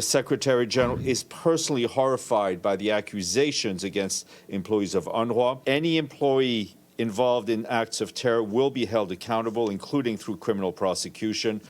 The Secretary General is personally horrified by the accusations against employees of UNRWA. Any employee involved in acts of terror will be held accountable, including through criminal prosecution.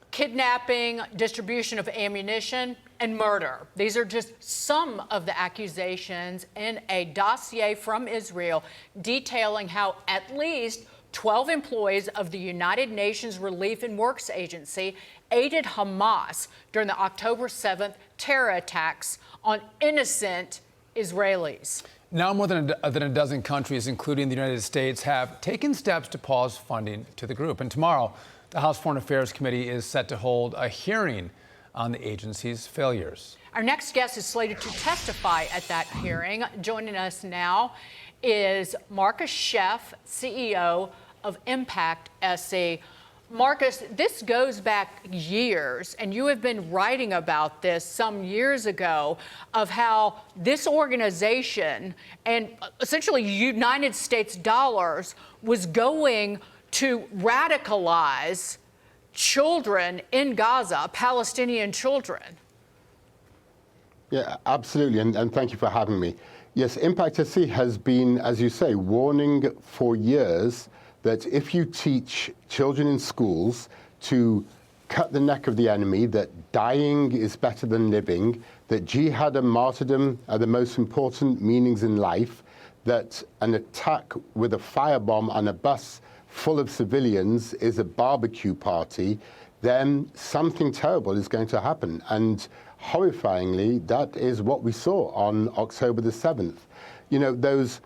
Kidnapping, distribution of ammunition, and murder. These are just some of the accusations in a dossier from Israel detailing how at least 12 employees of the United Nations Relief and Works Agency aided Hamas during the October 7th terror attacks on innocent Israelis. Now more than a dozen countries, including the United States, have taken steps to pause funding to the group. And tomorrow, the House Foreign Affairs Committee is set to hold a hearing on the agency's failures. Our next guest is slated to testify at that hearing. Joining us now is Marcus Sheff, CEO of Impact SC. Marcus, this goes back years, and you have been writing about this some years ago, of how this organization and essentially United States dollars was going to radicalize children in Gaza, Palestinian children. Yeah, absolutely, and thank you for having me. Yes, Impact SC has been, as you say, warning for years that if you teach children in schools to cut the neck of the enemy, that dying is better than living, that jihad and martyrdom are the most important meanings in life, that an attack with a firebomb on a bus full of civilians is a barbecue party, then something terrible is going to happen. And horrifyingly, that is what we saw on October the 7th. You know, those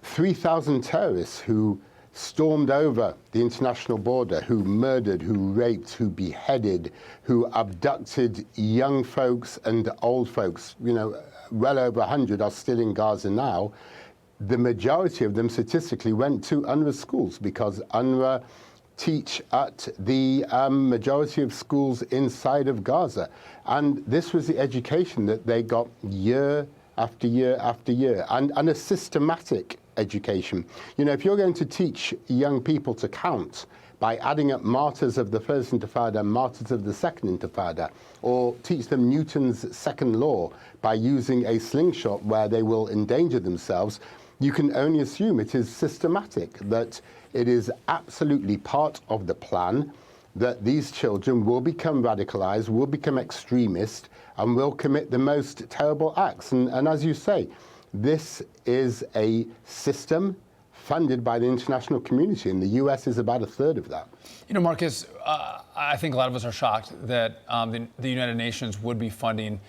3,000 terrorists who stormed over the international border, who murdered, who raped, who beheaded, who abducted young folks and old folks, you know, well over 100 are still in Gaza now. The majority of them statistically went to UNRWA schools because UNRWA teach at the majority of schools inside of Gaza. And this was the education that they got year after year after year, and a systematic education. You know, if you're going to teach young people to count by adding up martyrs of the First Intifada and martyrs of the Second Intifada, or teach them Newton's second law by using a slingshot where they will endanger themselves, you can only assume it is systematic, that it is absolutely part of the plan, that these children will become radicalized, will become extremist, and will commit the most terrible acts. And as you say, this is a system funded by the international community, and the U.S. is about a third of that. You know, Marcus, I think a lot of us are shocked that the United Nations would be funding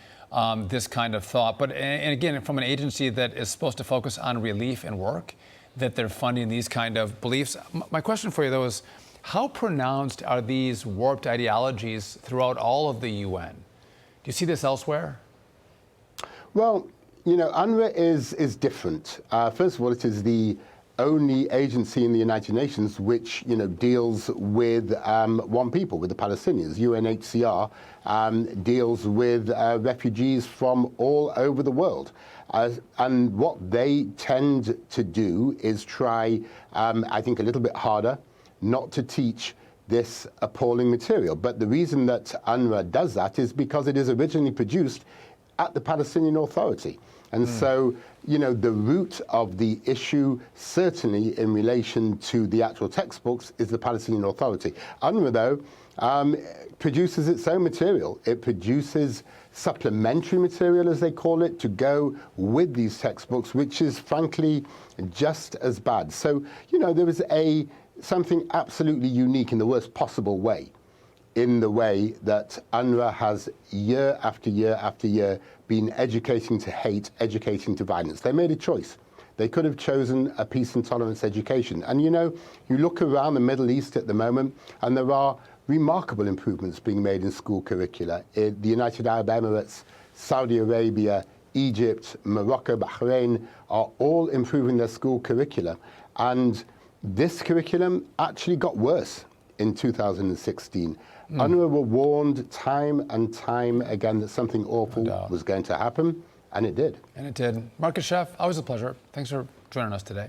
this kind of thought. But and again, from an agency that is supposed to focus on relief and work, that they're funding these kind of beliefs. My question for you, though, is how pronounced are these warped ideologies throughout all of the UN? Do you see this elsewhere? Well, you know, UNRWA is different. First of all, it is the only agency in the United Nations which, you know, deals with one people, with the Palestinians. UNHCR deals with refugees from all over the world. And what they tend to do is try, I think, a little bit harder not to teach this appalling material. But the reason that UNRWA does that is because it is originally produced at the Palestinian Authority. And so, you know, the root of the issue, certainly in relation to the actual textbooks, is the Palestinian Authority. UNRWA, though, produces its own material. It produces supplementary material, as they call it, to go with these textbooks, which is, frankly, just as bad. So, you know, there is something absolutely unique in the worst possible way, in the way that UNRWA has year after year after year been educating to hate, educating to violence. They made a choice. They could have chosen a peace and tolerance education. And you know, you look around the Middle East at the moment, and there are remarkable improvements being made in school curricula. The United Arab Emirates, Saudi Arabia, Egypt, Morocco, Bahrain are all improving their school curricula. And this curriculum actually got worse in 2016. UNRWA were warned time and time again that something awful was going to happen, and it did. And it did. Marcus Sheff, always a pleasure. Thanks for joining us today.